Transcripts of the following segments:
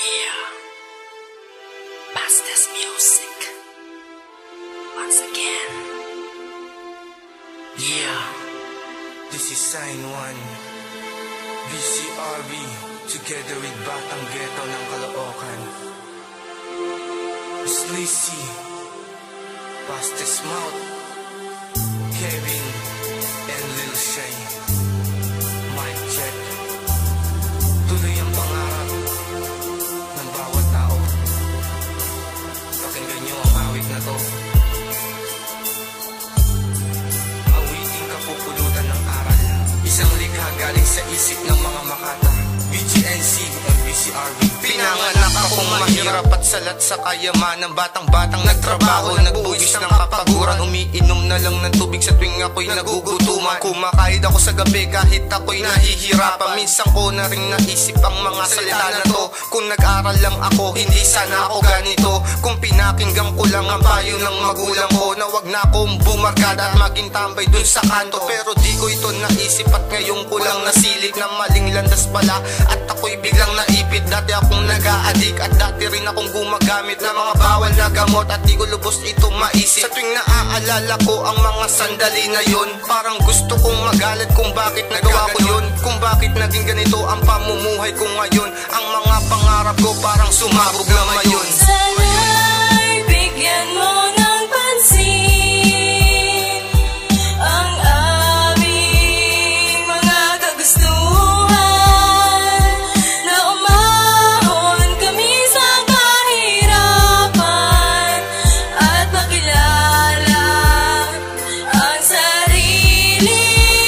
Yeah, Bastes Music once again. Yeah, this is Sign 1 BCRV together with Batang Ghetto ng Caloocan, Sleazy, Bastes Mouth, Kevin, and Lil Shay. Mic check. Tuloy ang pangarap ng bawat tao. Pakinggan nyo ang awit na to. Awiting kapupulutan ng aral, isang likha galing sa isip ng mga makata. BGNC at BCRV. Pinanganak akong mahirap at salat sa kayamanan. Batang-batang nagtrabaho, nagbuwis ng kapaguran. Umiinom na lang ng tubig sa tuwing ako'y nagugutuman. Kumakahid ako sa gabi kahit ako'y nahihirapan. Minsan ko na rin naisip ang mga salita na to. Kung nag-aral lang ako, hindi sana ako ganito. Kung pinakinggan ko lang ang payo ng magulang ko, na wag na akong bumarkada at maging tambay dun sa kanto. Pero di ko ito naisip at ngayon ko lang nasilip na maling landas pala at ako'y biglang naipit. Dati akong nag-a-addict at dati rin akong gumagamit ng mga bawal na gamot at di ko lubos ito maisip. Sa tuwing naaalala ko ang mga sandali na yun, parang gusto kong magalit kung bakit nagawa ko yun, kung bakit naging ganito ang pamumuhay ko ngayon. Ang mga pangarap ko parang sumabog na mayon. Sana'y bigyan mo ng pansin ang aming mga kagustuhan, na umahon kami sa kahirapan at makilala ang sarili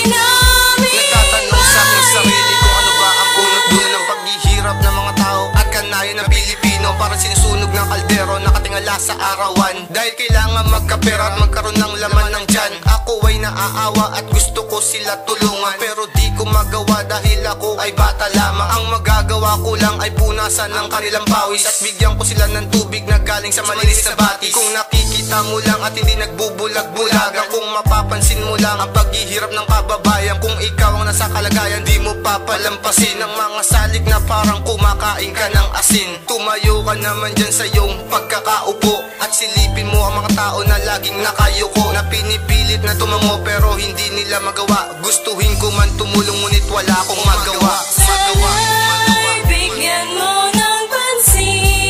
namin. Nagtatanong sa aking sarili kung ano ba ang punot dulo ng paghihirap ng mga tao at kanayon ng Pilipino. Parang sinusunog ng kaldero, nakatingala sa arawan. Dahil kailangan magkapera at magkaroon ng laman ng tiyan. Ako ay naaawa at gusto ko sila tulungan, pero di ko magawa dahil ako ay bata lamang. Ang magagawa ko lang ay punasan ng kanilang pawis at bigyan ko sila ng tubig na galing sa malinis na batis. Kung nakikita mo lang at hindi nagbubulag-bulagan, kung mapapansin mo lang ang paghihirap ng kababayan, kung ikaw ang nasa kalagayan, di mo papalampasin ang mga salik na parang kumakain ka ng asin. Tumayo ka naman dyan sa iyong pagkakaupo at silipin mo ang mga tao na laging nakayuko, na pinipilit na tumango pero hindi nila magawa. Gustuhin ko man tumulong ngunit wala akong magawa. Sana'y bigyan mo ng pansin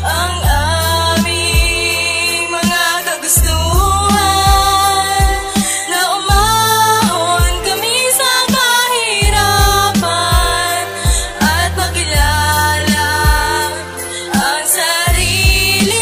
ang aming mga kagustuhan, na umahon kami sa kahirapan at makilala ang sarili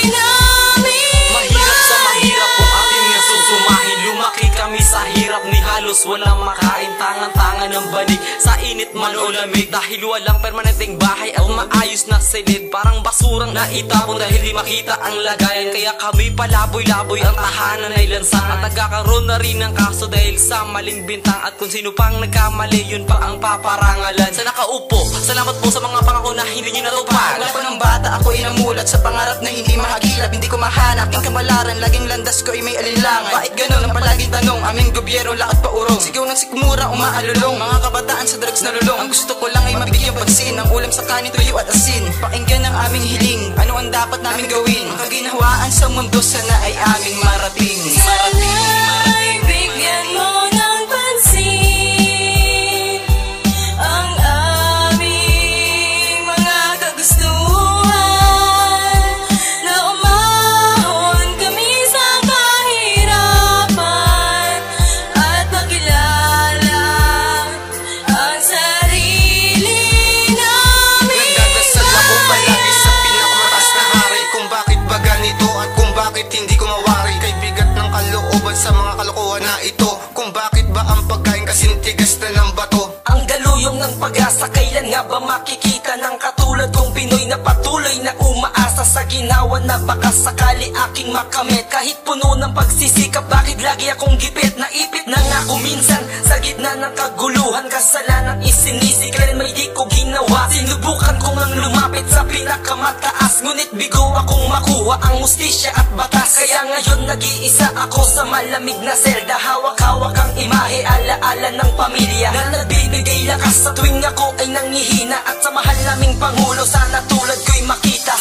namin. Mahirap sa mahirap kung ating nasusumahin. Lumaki kami sa hirap ni halos walang makain. Tangan-tangan ng banig sa init man o lamig, dahil walang permanenteng bahay at maayos na silid. Parang basurang naitapon dahil di makita ang lagayan. Kaya kami palaboy-laboy ang tahanan ay lansan, at nagkakaroon na rin ng kaso dahil sa maling bintang. At kung sino pang nagkamali, yun pa ang paparangalan. Sa nakaupo, salamat po sa mga pangako na hindi nyo natupad. Wala pa ng bata, ako ay namulat sa pangarap na hindi mahagilap. Hindi ko mahanap ang kabalaran, laging landas ko ay may alinlangan. Bakit ganun ang palaging tanong, aming gobyerno lakat pa urong. Sigaw ng sikmura, umaalulong, mga kabataan sa drugs na lulong. Ang gusto ko lang ay mabigyang pansin, ang ulam sa kanin, tuyo at asin. Pakinggan ang aming hiling, ano ang dapat namin gawin. Ang kaginhawaan sa mundo sana ay aming marating. Sana'y bigyan mo ng pansin ang aming mga kagustuhan, na umahon kami sa kahirapan at makilala ang sarili namin. Nagdadasal ako palagi sa pinakamataas na hari, kung bakit ba ganito at kung bakit hindi ko mawari. Kay bigat ng kalooban sa mga kalokohan na ito, kung bakit ba ang pagkain kasing tigas na ng bato. Ang galuyong ng pag-asa, kailan nga ba makikita ng katulad kong Pinoy na patuloy na umaasa sa ginawa na baka sakali aking makamit. Kahit puno ng pagsisikap, bakit lagi akong gipit? Naipit na nga ako minsan sa gitna ng kaguluhan, kasalanan isinisik, kailan may di ko ginawa. Sinubukan ko ngang lumapit sa pinakamataas. Ngunit bigo akong makuha ang mustisya at batas. Kaya ngayon nag-iisa ako sa malamig na selda. Hawak-hawak ang imahe, alaala ng pamilya na nagbibigay lakas sa tuwing ako ay nangihina. At sa mahal naming Pangulo, sana tulad ko'y makita.